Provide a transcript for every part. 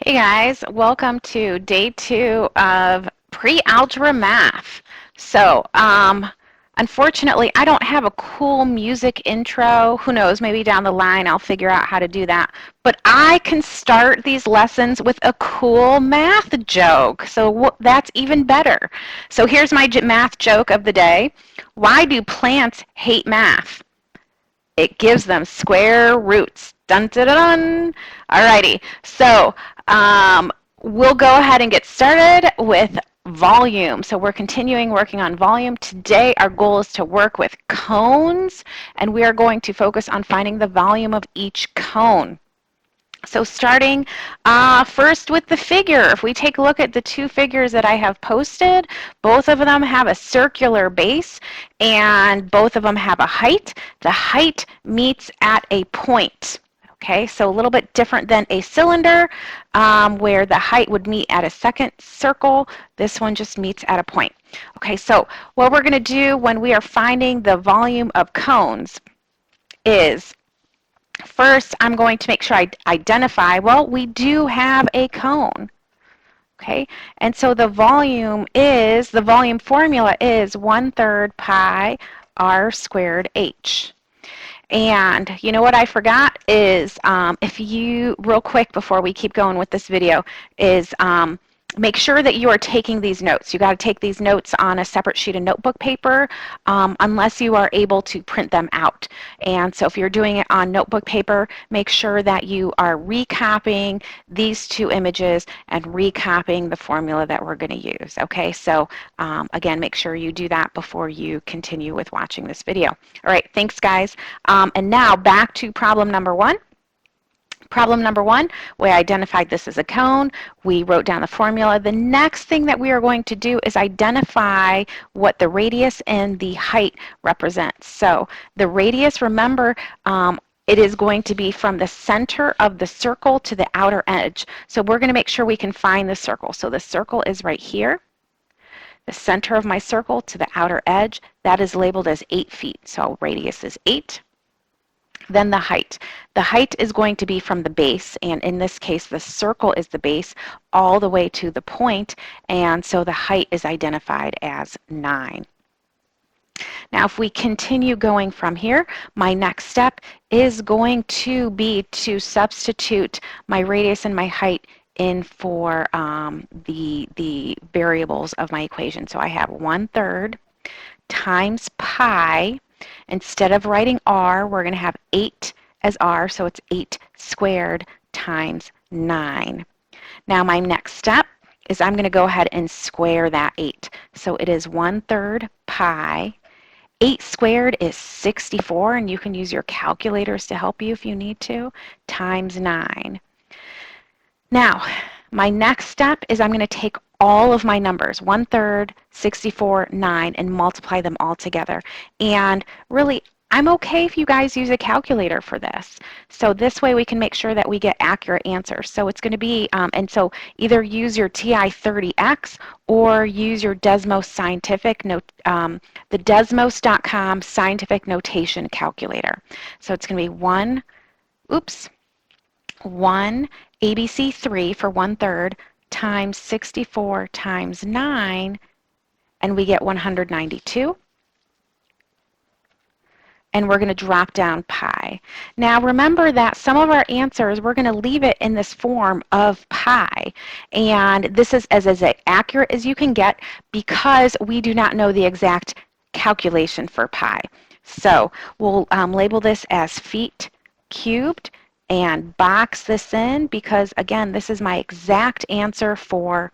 Hey guys, welcome to day 2 of pre-algebra math. So, unfortunately, I don't have a cool music intro. Who knows, maybe down the line I'll figure out how to do that. But I can start these lessons with a cool math joke. So that's even better. So here's my math joke of the day. Why do plants hate math? It gives them square roots. Dun dun dun dun. Alrighty, so um, we'll go ahead and get started with volume. So we're continuing working on volume. Today our goal is to work with cones, and we are going to focus on finding the volume of each cone. So starting first with the figure, if we take a look at the two figures that I have posted, both of them have a circular base and both of them have a height. The height meets at a point. Okay, so a little bit different than a cylinder where the height would meet at a second circle. This one just meets at a point. Okay, so what we're going to do when we are finding the volume of cones is first, I'm going to make sure I identify, well, we do have a cone. Okay, and so the volume formula is 1/3 pi r squared h. And you know what I forgot is real quick before we keep going with this video, is make sure that you are taking these notes. You got to take these notes on a separate sheet of notebook paper unless you are able to print them out. And so if you're doing it on notebook paper, make sure that you are recopying these two images and recopying the formula that we're going to use. Okay, so again, make sure you do that before you continue with watching this video. All right, thanks guys. And now back to problem number 1. Problem number 1, we identified this as a cone. We wrote down the formula. The next thing that we are going to do is identify what the radius and the height represents. So the radius, remember, it is going to be from the center of the circle to the outer edge. So we're going to make sure we can find the circle. So the circle is right here. The center of my circle to the outer edge, that is labeled as 8 feet. So radius is 8. Then the height. The height is going to be from the base, and in this case the circle is the base all the way to the point, and so the height is identified as 9. Now if we continue going from here, my next step is going to be to substitute my radius and my height in for the variables of my equation. So I have 1/3 times pi. Instead of writing r, we're going to have 8 as r, so it's 8 squared times 9. Now my next step is I'm going to go ahead and square that 8. So it is 1/3 pi. 8 squared is 64, and you can use your calculators to help you if you need to, times 9. Now, my next step is I'm going to take all of my numbers, 1/3, 64, 9, and multiply them all together. And really, I'm okay if you guys use a calculator for this. So this way we can make sure that we get accurate answers. So it's going to be, and so either use your TI-30X or use your Desmos Scientific, the Desmos.com Scientific Notation Calculator. So it's going to be 1 ABC3 for 1/3 times 64 times 9, and we get 192. And we're going to drop down pi. Now remember that some of our answers, we're going to leave it in this form of pi. And this is as accurate as you can get because we do not know the exact calculation for pi. So we'll label this as feet cubed and box this in because, again, this is my exact answer for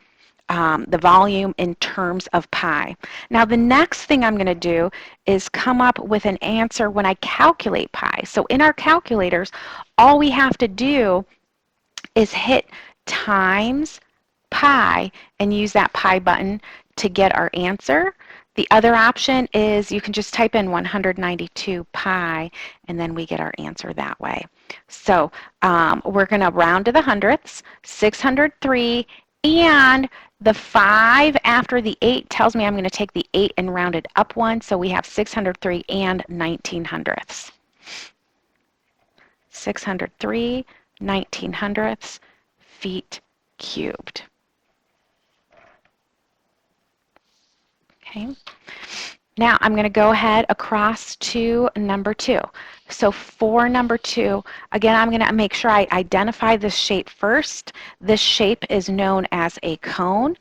the volume in terms of pi. Now the next thing I'm going to do is come up with an answer when I calculate pi. So in our calculators, all we have to do is hit times pi and use that pi button to get our answer. The other option is you can just type in 192 pi and then we get our answer that way. So we're going to round to the hundredths, 603, and the 5 after the 8 tells me I'm going to take the 8 and round it up 1, so we have 603 and 19 hundredths. 603, 19 hundredths feet cubed. Okay. Now I'm going to go ahead across to number 2. So for number 2, again, I'm going to make sure I identify this shape first. This shape is known as a cone.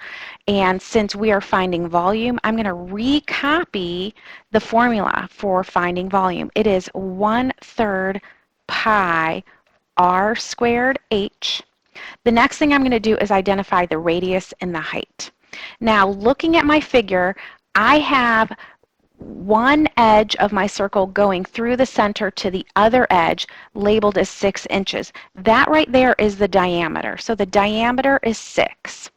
And since we are finding volume, I'm going to recopy the formula for finding volume. It is 1/3 pi r squared h. The next thing I'm going to do is identify the radius and the height. Now, looking at my figure, I have one edge of my circle going through the center to the other edge labeled as 6 inches. That right there is the diameter. So the diameter is 6,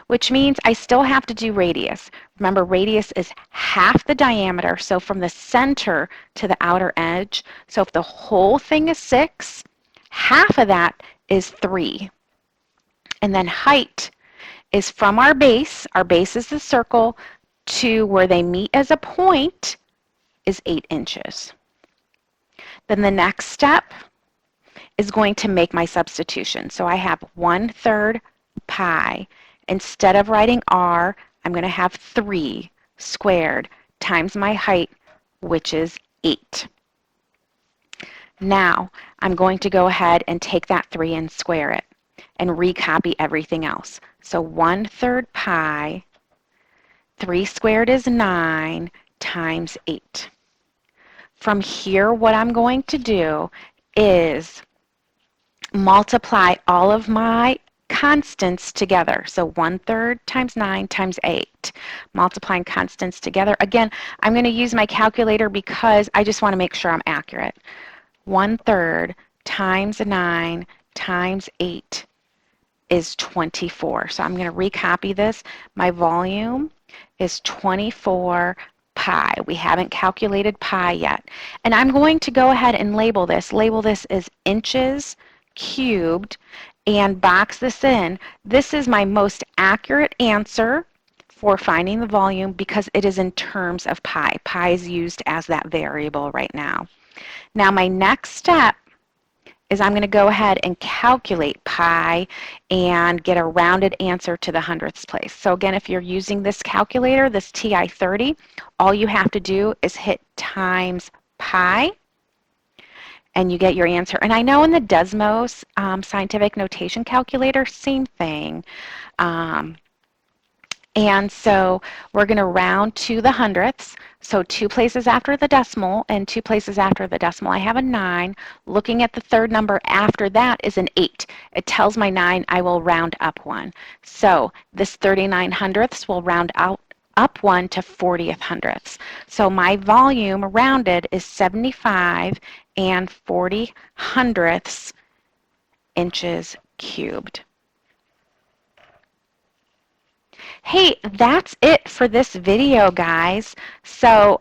which means I still have to do radius. Remember, radius is half the diameter, so from the center to the outer edge. So if the whole thing is 6, half of that is 3. And then height is from our base is the circle, to where they meet as a point is 8 inches. Then the next step is going to make my substitution. So I have 1/3 pi. Instead of writing r, I'm going to have 3 squared times my height, which is 8. Now I'm going to go ahead and take that 3 and square it and recopy everything else. So 1/3 pi, 3 squared is 9 times 8. From here, what I'm going to do is multiply all of my constants together. So 1/3 times 9 times 8. Multiplying constants together. Again, I'm going to use my calculator because I just want to make sure I'm accurate. 1/3 times 9 times 8 is 24. So I'm going to recopy this. My volume is 24 pi. We haven't calculated pi yet. And I'm going to go ahead and label this. Label this as inches cubed and box this in. This is my most accurate answer for finding the volume because it is in terms of pi. Pi is used as that variable right now. Now my next step is I'm going to go ahead and calculate pi and get a rounded answer to the hundredths place. So again, if you're using this calculator, this TI-30, all you have to do is hit times pi and you get your answer. And I know in the Desmos scientific notation calculator, same thing. And so we're going to round to the hundredths. So 2 places after the decimal and 2 places after the decimal, I have a 9. Looking at the third number after that is an 8. It tells my 9 I will round up 1. So this 39 hundredths will round out up 1 to 40th hundredths. So my volume rounded is 75 and 40 hundredths inches cubed. Hey, that's it for this video, guys. So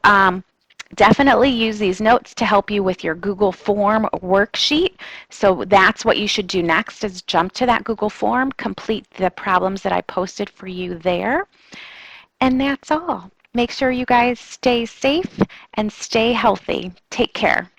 definitely use these notes to help you with your Google Form worksheet. So that's what you should do next, is jump to that Google Form, complete the problems that I posted for you there. And that's all. Make sure you guys stay safe and stay healthy. Take care.